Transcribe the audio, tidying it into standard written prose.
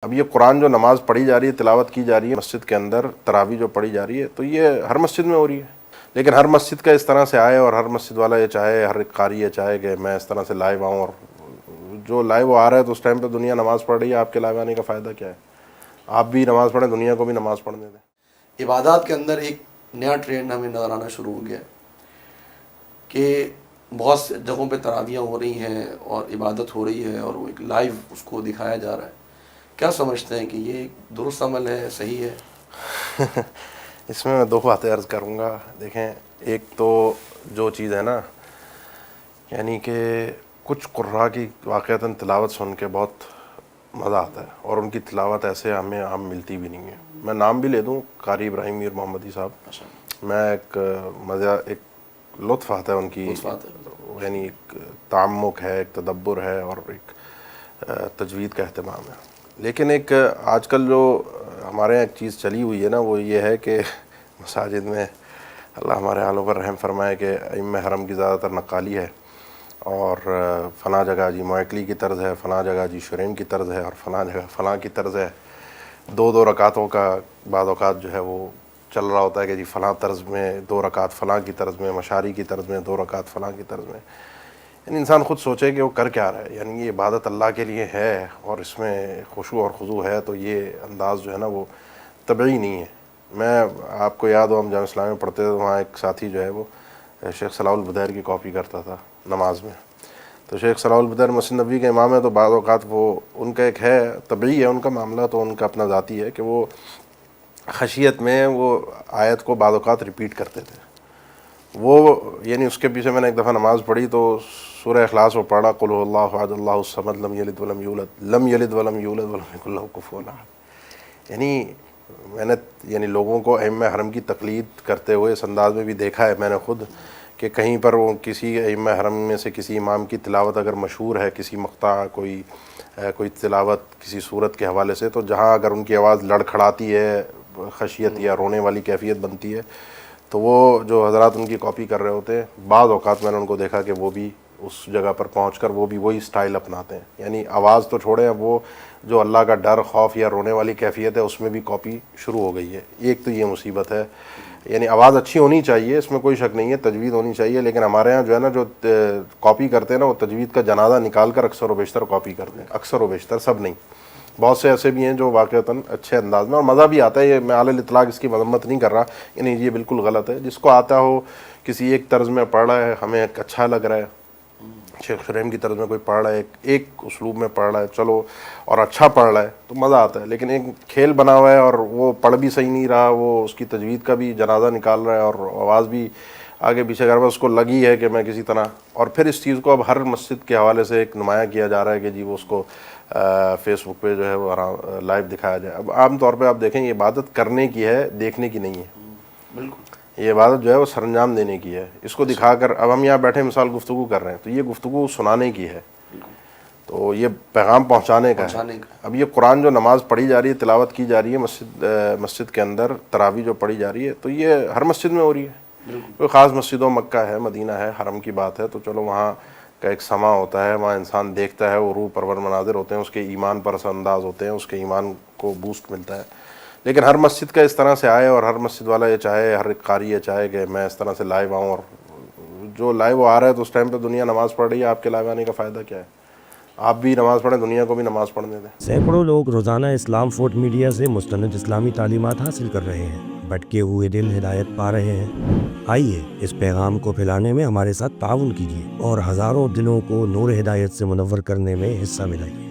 اب یہ قرآن جو نماز پڑھی جا رہی ہے، تلاوت کی جا رہی ہے مسجد کے اندر، تراویح جو پڑھی جا رہی ہے، تو یہ ہر مسجد میں ہو رہی ہے، لیکن ہر مسجد کا اس طرح سے آئے اور ہر مسجد والا یہ چاہے، ہر ایک قاری یہ چاہے کہ میں اس طرح سے لائیو آؤں، اور جو لائیو آ رہا ہے تو اس ٹائم پہ دنیا نماز پڑھ رہی ہے، آپ کے لائیو آنے کا فائدہ کیا ہے؟ آپ بھی نماز پڑھیں، دنیا کو بھی نماز پڑھنے دیں۔ عبادات کے اندر ایک نیا ٹرینڈ ہمیں نظر آنا شروع ہو گیا کہ بہت سے جگہوں پہ تراویحیں ہو رہی ہیں اور عبادت ہو رہی ہے اور وہ ایک لائیو اس کو دکھایا جا رہا ہے۔ کیا سمجھتے ہیں کہ یہ ایک درست عمل ہے، صحیح ہے؟ اس میں دو باتیں عرض کروں گا۔ دیکھیں، ایک تو جو چیز ہے نا، یعنی کہ کچھ قراء کی واقعتاً تلاوت سن کے بہت مزہ آتا ہے، اور ان کی تلاوت ایسے ہمیں عام ملتی بھی نہیں ہے۔ میں نام بھی لے دوں، قاری ابراہیم میر محمدی صاحب، میں ایک مزہ، ایک لطف آتا ہے ان کی، یعنی ایک تعمق ہے، ایک تدبر ہے، اور ایک تجوید کا اہتمام ہے۔ لیکن ایک آج کل جو ہمارے یہاں ایک چیز چلی ہوئی ہے نا، وہ یہ ہے کہ مساجد میں، اللہ ہمارے حالوں پر رحم فرمائے، کہ ائمہ حرم کی زیادہ تر نقالی ہے، اور فلاں جگہ جی معقلی کی طرز ہے، فلاں جگہ جی شریم کی طرز ہے، اور فلاں جگہ فلاں کی طرز ہے۔ دو رکعتوں کا بعض اوقات جو ہے وہ چل رہا ہوتا ہے کہ جی فلاں طرز میں 2 رکعت، فلاں کی طرز میں، مشاری کی طرز میں 2 رکعت، فلاں کی طرز میں۔ یعنی انسان خود سوچے کہ وہ کر کیا رہا ہے، یعنی یہ عبادت اللہ کے لیے ہے اور اس میں خشوع اور خضوع ہے، تو یہ انداز جو ہے نا وہ طبعی نہیں ہے۔ میں آپ کو یاد ہو، ہم جامعہ اسلامیہ میں پڑھتے تھے، وہاں ایک ساتھی جو ہے وہ شیخ صلاح البدیر کی کاپی کرتا تھا نماز میں۔ تو شیخ صلاح البدیر مسجد نبوی کے امام ہے، تو بعض اوقات وہ ان کا ایک ہے، طبعی ہے ان کا معاملہ، تو ان کا اپنا ذاتی ہے کہ وہ خشیت میں وہ آیت کو بعض اوقات ریپیٹ کرتے تھے۔ وہ یعنی اس کے پیچھے میں نے ایک دفعہ نماز پڑھی تو سورہ اخلاص وہ پڑھا، قل هو اللہ احد اللہ الصمد لم یلد ولم یولد لم یلد ولم یولد ولم یکن لہ کفوا احد۔ یعنی میں نے لوگوں کو ائمہ حرم کی تقلید کرتے ہوئے اس انداز میں بھی دیکھا ہے میں نے خود، کہ کہیں پر وہ کسی ائمہ حرم میں سے کسی امام کی تلاوت اگر مشہور ہے، کسی مقطع، کوئی تلاوت کسی صورت کے حوالے سے، تو جہاں اگر ان کی آواز لڑکھڑاتی ہے، خشیت یا رونے والی کیفیت بنتی ہے، تو وہ جو حضرات ان کی کاپی کر رہے ہوتے ہیں، بعض اوقات میں نے ان کو دیکھا کہ وہ بھی اس جگہ پر پہنچ کر وہ بھی وہی سٹائل اپناتے ہیں۔ یعنی آواز تو چھوڑیں، اب وہ جو اللہ کا ڈر، خوف یا رونے والی کیفیت ہے، اس میں بھی کاپی شروع ہو گئی ہے۔ ایک تو یہ مصیبت ہے، یعنی آواز اچھی ہونی چاہیے، اس میں کوئی شک نہیں ہے، تجوید ہونی چاہیے، لیکن ہمارے ہاں جو ہے نا، جو کاپی کرتے ہیں نا، وہ تجوید کا جنازہ نکال کر اکثر و بیشتر کاپی کرتے ہیں، اکثر و بیشتر، سب نہیں، بہت سے ایسے بھی ہیں جو واقعتاً اچھے انداز میں، اور مزہ بھی آتا ہے۔ یہ میں علی الاطلاق اس کی مذمت نہیں کر رہا، یعنی یہ بالکل غلط ہے۔ جس کو آتا ہو، کسی ایک طرز میں پڑھ رہا ہے، ہمیں اچھا لگ رہا ہے، شیخ شریم کی طرز میں کوئی پڑھ رہا ہے، ایک اسلوب میں پڑھ رہا ہے، چلو، اور اچھا پڑھ رہا ہے تو مزہ آتا ہے۔ لیکن ایک کھیل بنا ہوا ہے اور وہ پڑھ بھی صحیح نہیں رہا، وہ اس کی تجوید کا بھی جنازہ نکال رہا ہے اور آواز بھی آگے پیچھے کر رہا ہے، اس کو لگی ہے کہ میں کسی طرح، اور پھر اس چیز کو اب ہر مسجد کے حوالے سے ایک نمایاں کیا جا رہا ہے کہ جی وہ اس کو فیس بک پہ جو ہے وہ لائیو دکھایا جائے۔ اب عام طور پہ آپ دیکھیں، یہ عبادت کرنے کی ہے، دیکھنے کی نہیں ہے۔ بالکل، یہ عبادت جو ہے وہ سر انجام دینے کی ہے۔ اس کو دکھا کر، اب ہم یہاں بیٹھے مثال گفتگو کر رہے ہیں، تو یہ گفتگو سنانے کی ہے، تو یہ پیغام پہنچانے کا ہے۔ اب یہ قرآن جو نماز پڑھی جا رہی ہے، تلاوت کی جا رہی ہے مسجد کے اندر، تراویح جو پڑھی جا رہی ہے، تو یہ ہر مسجد میں ہو رہی ہے۔ کوئی خاص مسجدوں، مکہ ہے، مدینہ ہے، حرم کی بات ہے، تو چلو وہاں کا ایک سما ہوتا ہے، وہاں انسان دیکھتا ہے، وہ روح پرور مناظر ہوتے ہیں، اس کے ایمان پر اثر انداز ہوتے ہیں، اس کے ایمان کو بوسٹ ملتا ہے۔ لیکن ہر مسجد کا اس طرح سے آئے اور ہر مسجد والا یہ چاہے، ہر ایک قاری یہ چاہے کہ میں اس طرح سے لائیو آؤں، اور جو لائیو آ رہا ہے تو اس ٹائم پہ دنیا نماز پڑھ رہی ہے، آپ کے لائیو آنے کا فائدہ کیا ہے؟ آپ بھی نماز پڑھیں، دنیا کو بھی نماز پڑھنے دیں۔ سینکڑوں لوگ روزانہ اسلام فورٹ میڈیا سے مستند اسلامی تعلیمات حاصل کر رہے ہیں، بھٹکے ہوئے دل ہدایت پا رہے ہیں۔ آئیے اس پیغام کو پھیلانے میں ہمارے ساتھ تعاون کیجیے اور ہزاروں دلوں کو نور ہدایت سے منور کرنے میں حصہ ملائیے۔